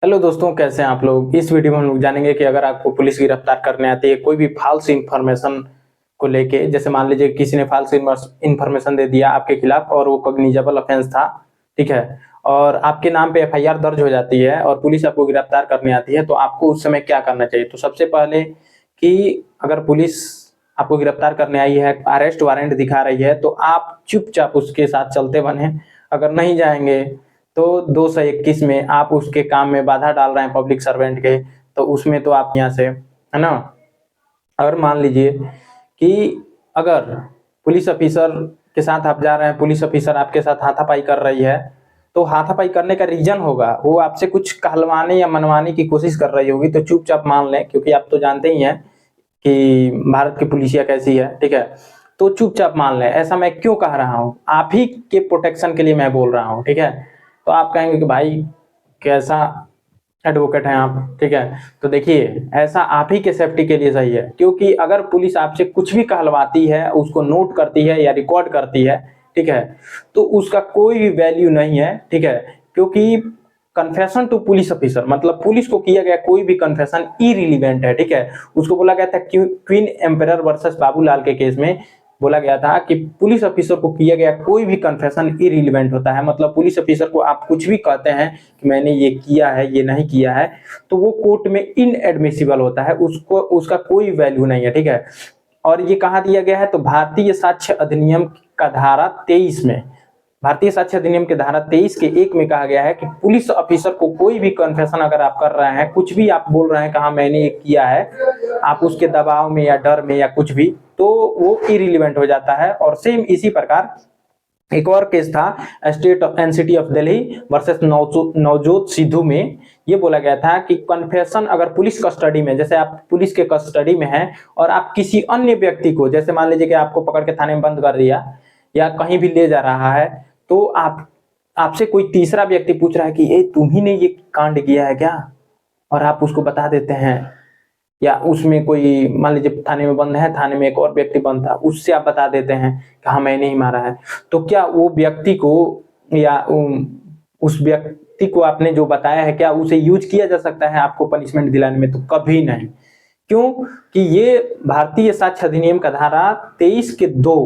Hello दोस्तों, कैसे हैं आप लोग। इस वीडियो में हम लोग जानेंगे कि अगर आपको पुलिस गिरफ्तार करने आती है कोई भी फॉल्स इंफॉर्मेशन को लेके, जैसे मान लीजिए किसी ने फॉल्स इंफॉर्मेशन दे दिया आपके खिलाफ और वो कॉग्निजेबल ऑफेंस था, ठीक है, और आपके नाम पे एफआईआर दर्ज हो जाती है और पुलिस आपको गिरफ्तार करने आती है, तो आपको उस समय क्या करना चाहिए। तो सबसे पहले कि अगर पुलिस आपको गिरफ्तार करने आई है, अरेस्ट वारंट दिखा रही है, तो आप चुपचाप उसके साथ चलते बने। अगर नहीं जाएंगे तो 221 में आप उसके काम में बाधा डाल रहे हैं पब्लिक सर्वेंट के, तो उसमें तो आप यहाँ से, है ना। अगर मान लीजिए कि अगर पुलिस ऑफिसर के साथ आप जा रहे हैं, पुलिस ऑफिसर आपके साथ हाथापाई कर रही है, तो हाथापाई करने का रीजन होगा वो आपसे कुछ कहलवाने या मनवाने की कोशिश कर रही होगी, तो चुपचाप मान लें, क्योंकि आप तो जानते ही हैं कि भारत की पुलिसिया कैसी है, ठीक है। तो चुपचाप मान लें। ऐसा मैं क्यों कह रहा हूँ, आप ही के प्रोटेक्शन के लिए मैं बोल रहा हूँ, ठीक है। तो आप कहेंगे कि भाई कैसा एडवोकेट हैं आप, ठीक है। तो देखिए, ऐसा आप ही के सेफ्टी के लिए सही है, क्योंकि अगर पुलिस आपसे कुछ भी कहलवाती है, उसको नोट करती है या रिकॉर्ड करती है, ठीक है, तो उसका कोई भी वैल्यू नहीं है, ठीक है। क्योंकि कन्फेशन टू पुलिस ऑफिसर मतलब पुलिस को किया गया कोई भी कन्फेशन इरिलीवेंट है, ठीक है। उसको बोला गया था क्वीन एम्परर वर्सेस बाबूलाल के केस में, बोला गया था कि पुलिस ऑफिसर को किया गया कोई भी कन्फेशन इरिलीवेंट होता है। मतलब पुलिस ऑफिसर को आप कुछ भी कहते हैं कि मैंने ये किया है, ये नहीं किया है, तो वो कोर्ट में इनएडमिसिबल होता है, उसको उसका कोई वैल्यू नहीं है, ठीक है। और ये कहाँ दिया गया है, तो भारतीय साक्ष्य अधिनियम का धारा 23 में, भारतीय साक्ष्य अधिनियम के धारा 23 के 1 में कहा गया है कि पुलिस ऑफिसर को कोई भी कन्फेशन अगर आप कर रहे हैं, कुछ भी आप बोल रहे हैं कि हाँ मैंने ये किया है, आप उसके दबाव में या डर में या कुछ भी, तो वो इरिलीवेंट हो जाता है। और सेम इसी प्रकार एक और केस था, state of and city of Delhi versus Navjot Sidhu में, ये बोला गया था कि कन्फेशन अगर पुलिस कस्टडी में, जैसे आप पुलिस के कस्टडी में हैं और आप किसी अन्य व्यक्ति को, जैसे मान लीजिए कि आपको पकड़ के थाने में बंद कर दिया या कहीं भी ले जा रहा है, तो आपसे कोई तीसरा व्यक्ति पूछ रहा है कि ए तुम ही ने ये कांड किया है क्या, और आप उसको बता देते हैं। या उसमें कोई मान लीजिए थाने में बंद है, थाने में एक और व्यक्ति बंद था, उससे आप बता देते हैं कि हाँ मैंने ही मारा है, तो क्या वो व्यक्ति को या उस व्यक्ति को आपने जो बताया है, क्या उसे यूज किया जा सकता है आपको पनिशमेंट दिलाने में? तो कभी नहीं। क्यों? कि ये भारतीय साक्ष्य अधिनियम का धारा 23 के 2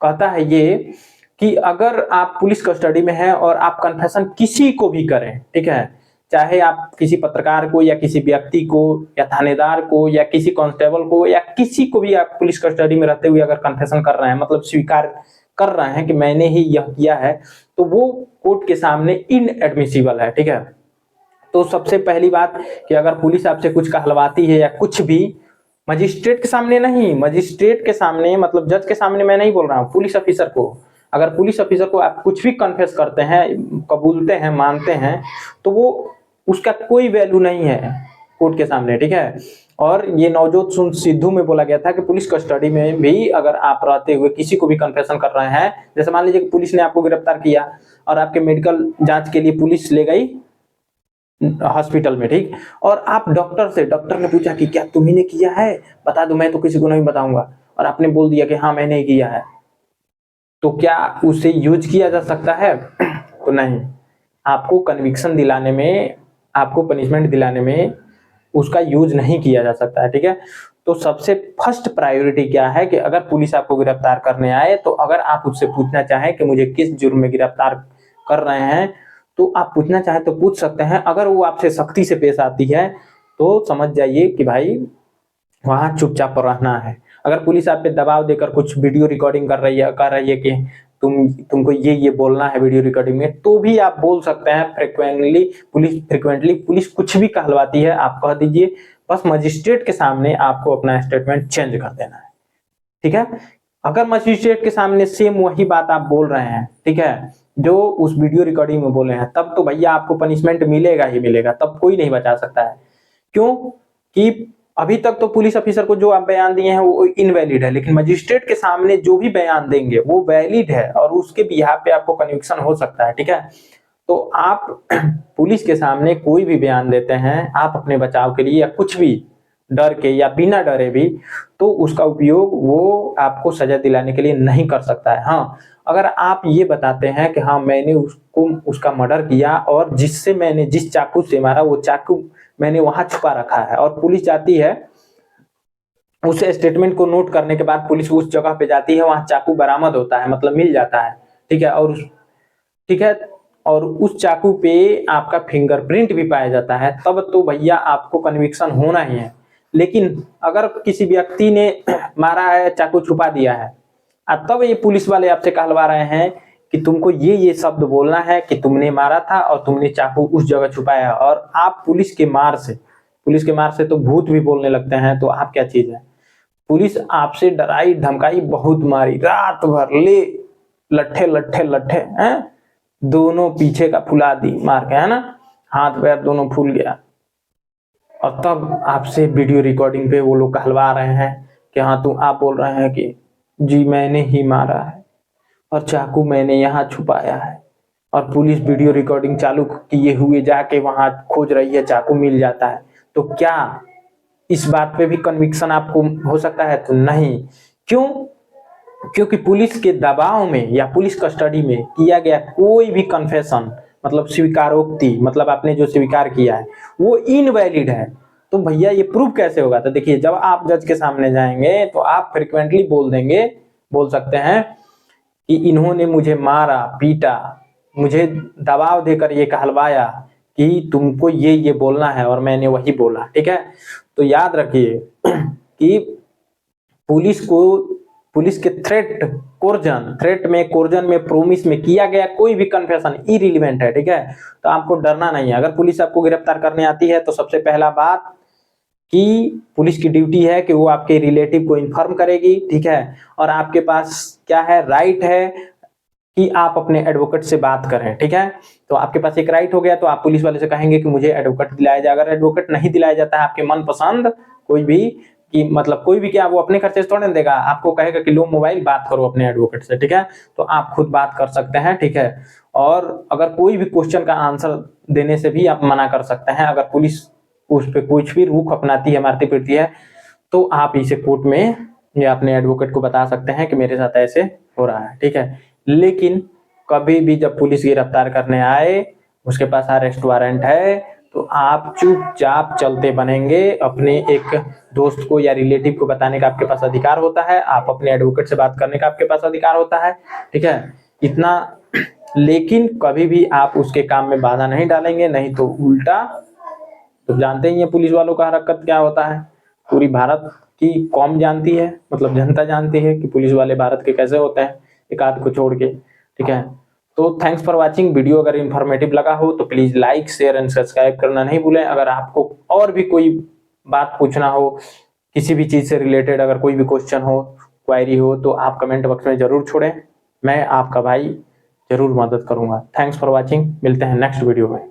कहता है ये कि अगर आप पुलिस कस्टडी में हैं और आप कन्फेशन किसी को भी करें, ठीक है, चाहे आप किसी पत्रकार को या किसी व्यक्ति को या थानेदार को या किसी कांस्टेबल को या किसी को भी आप पुलिस कस्टडी में रहते हुए अगर कन्फेशन कर रहे हैं, मतलब स्वीकार कर रहे हैं कि मैंने ही यह किया है, तो वो कोर्ट के सामने इनएडमिसिबल है, ठीक है। तो सबसे पहली बात कि अगर पुलिस आपसे कुछ कहलवाती है या कुछ भी, मजिस्ट्रेट के सामने नहीं, मजिस्ट्रेट के सामने मतलब जज के सामने मैं नहीं बोल रहा हूँ, पुलिस ऑफिसर को, अगर पुलिस ऑफिसर को आप कुछ भी कन्फेस करते हैं, कबूलते हैं, मानते हैं, तो वो उसका कोई वैल्यू नहीं है कोर्ट के सामने, ठीक है। और ये नवजोत सिद्धू में बोला गया था कि पुलिस कस्टडी में भी अगर आप रहते हुए किसी को भी कन्फेशन कर रहे हैं, जैसे मान लीजिए कि पुलिस ने आपको गिरफ्तार किया और आपके मेडिकल जांच के लिए पुलिस ले गई हॉस्पिटल में, ठीक, और आप डॉक्टर ने पूछा कि क्या तुम्ही ने किया है, बता दो, मैं तो किसी को नहीं बताऊंगा, और आपने बोल दिया कि हाँ मैंने ही किया है, तो क्या उसे यूज किया जा सकता है? तो नहीं। आपको कन्विक्शन दिलाने में, आपको पनिशमेंट दिलाने में उसका यूज नहीं किया जा सकता है, ठीक है। तो सबसे फर्स्ट प्रायोरिटी क्या है कि अगर पुलिस आपको गिरफ्तार करने आए, तो अगर आप उससे पूछना चाहें कि मुझे किस जुर्म में गिरफ्तार कर रहे हैं, तो आप पूछना चाहें तो पूछ सकते हैं। अगर वो आपसे सख्ती से पेश आती है तो समझ जाइए कि भाई वहां चुपचाप रहना है। अगर पुलिस आप पे दबाव देकर कुछ वीडियो रिकॉर्डिंग कर रही है, कह रही है कि तुमको ये बोलना है वीडियो रिकॉर्डिंग में, तो भी आप बोल सकते हैं। फ्रिक्वेंटली पुलिस कुछ भी कहलवाती है, आप कह दीजिए, बस मजिस्ट्रेट के सामने आपको अपना स्टेटमेंट चेंज कर देना है, ठीक है। अगर मजिस्ट्रेट के सामने सेम वही बात आप बोल रहे हैं, ठीक है, जो उस वीडियो रिकॉर्डिंग में बोले हैं, तब तो भैया आपको पनिशमेंट मिलेगा ही मिलेगा, तब कोई नहीं बचा सकता है। क्यों? कि अभी तक तो पुलिस ऑफिसर को जो आप बयान दिए हैं वो इनवैलिड है, लेकिन मजिस्ट्रेट के सामने जो भी बयान देंगे वो वैलिड है और उसके बिहाफ पे आपको कन्विक्शन हो सकता है, ठीक है। तो आप पुलिस के सामने कोई भी बयान देते हैं, आप अपने बचाव के लिए या कुछ भी, डर के या बिना डरे भी, तो उसका उपयोग वो आपको सजा दिलाने के लिए नहीं कर सकता है। हाँ, अगर आप ये बताते हैं कि हाँ मैंने उसको उसका मर्डर किया और जिससे मैंने जिस चाकू से मारा वो चाकू मैंने वहां छुपा रखा है, और पुलिस जाती है उस स्टेटमेंट को नोट करने के बाद पुलिस उस जगह पे जाती है, वहां चाकू बरामद होता है, मतलब मिल जाता है, ठीक है, ठीक है, और उस चाकू पे आपका फिंगरप्रिंट भी पाया जाता है, तब तो भैया आपको कन्विक्शन होना ही है। लेकिन अगर किसी व्यक्ति ने मारा है, चाकू छुपा दिया है, तब ये पुलिस वाले आपसे कहलवा रहे हैं कि तुमको ये शब्द बोलना है कि तुमने मारा था और तुमने चाकू उस जगह छुपाया है, और आप पुलिस के मार से तो भूत भी बोलने लगते हैं, तो आप क्या चीज है। पुलिस आपसे डराई धमकाई, बहुत मारी, रात भर ले लट्ठे लट्ठे लट्ठे हैं, दोनों पीछे का फुला दी मार के, है ना, हाथ पैर दोनों फूल गया, और तब आपसे वीडियो रिकॉर्डिंग पे वो लोग कहलवा रहे हैं कि हाँ आप बोल रहे हैं कि जी मैंने ही मारा है और चाकू मैंने यहाँ छुपाया है, और पुलिस वीडियो रिकॉर्डिंग चालू किए हुए जाके वहां खोज रही है, चाकू मिल जाता है, तो क्या इस बात पे भी कन्विक्शन आपको हो सकता है? तो नहीं। क्यों? क्योंकि पुलिस के दबाव में या पुलिस कस्टडी में किया गया कोई भी कन्फेशन, मतलब स्वीकारोक्ति, मतलब आपने जो स्वीकार किया है वो इनवैलिड है। तो भैया ये प्रूफ कैसे होगा? तो देखिए, जब आप जज के सामने जाएंगे तो आप फ्रिक्वेंटली बोल सकते हैं कि इन्होंने मुझे मारा पीटा, मुझे दबाव देकर ये कहलवाया कि तुमको ये बोलना है, और मैंने वही बोला, ठीक है। तो याद रखिए कि पुलिस के कोर्जन में प्रोमिस में किया गया कोई भी कन्फेशन इरिलीवेंट है, ठीक है। तो आपको डरना नहीं है। अगर पुलिस आपको गिरफ्तार करने आती है तो सबसे पहला बात कि पुलिस की ड्यूटी है कि वो आपके रिलेटिव को इन्फॉर्म करेगी, ठीक है, और आपके पास क्या है, राइट है कि आप अपने एडवोकेट से बात करें, ठीक है। तो आपके पास एक राइट हो गया, तो आप पुलिस वाले से कहेंगे कि मुझे एडवोकेट दिलाया जाए। अगर एडवोकेट नहीं दिलाया जाता है आपके मनपसंद कोई भी, कि मतलब कोई भी क्या, वो अपने खर्चे से थोड़े देगा, आपको कहेगा कि लो मोबाइल बात करो अपने एडवोकेट से, ठीक है। तो आप खुद बात कर सकते हैं, ठीक है। और अगर कोई भी क्वेश्चन का आंसर देने से भी आप मना कर सकते हैं। अगर पुलिस उस पर कुछ भी रुख अपनाती है, मारती पीटती है, तो आप इसे कोर्ट में या अपने एडवोकेट को बता सकते हैं कि मेरे साथ ऐसे हो रहा है, ठीक है। लेकिन कभी भी जब पुलिस गिरफ्तार करने आए, उसके पास अरेस्ट वारंट है, तो आप चुपचाप चलते बनेंगे। अपने एक दोस्त को या रिलेटिव को बताने का आपके पास अधिकार होता है, आप अपने एडवोकेट से बात करने का आपके पास अधिकार होता है, ठीक है, इतना। लेकिन कभी भी आप उसके काम में बाधा नहीं डालेंगे, नहीं तो उल्टा, तो जानते ही हैं पुलिस वालों का हरकत क्या होता है। पूरी भारत की कौम जानती है, मतलब जनता जानती है कि पुलिस वाले भारत के कैसे होते हैं, एक आध को छोड़ के, ठीक है। तो थैंक्स फॉर वाचिंग। वीडियो अगर इन्फॉर्मेटिव लगा हो तो please like share and subscribe करना नहीं भूलें। अगर आपको और भी कोई बात पूछना हो, किसी भी चीज से रिलेटेड अगर कोई भी क्वेश्चन हो, क्वायरी हो, तो आप कमेंट बॉक्स में जरूर छोड़ें, मैं आपका भाई जरूर मदद करूंगा। थैंक्स फॉर वॉचिंग, मिलते हैं नेक्स्ट वीडियो में।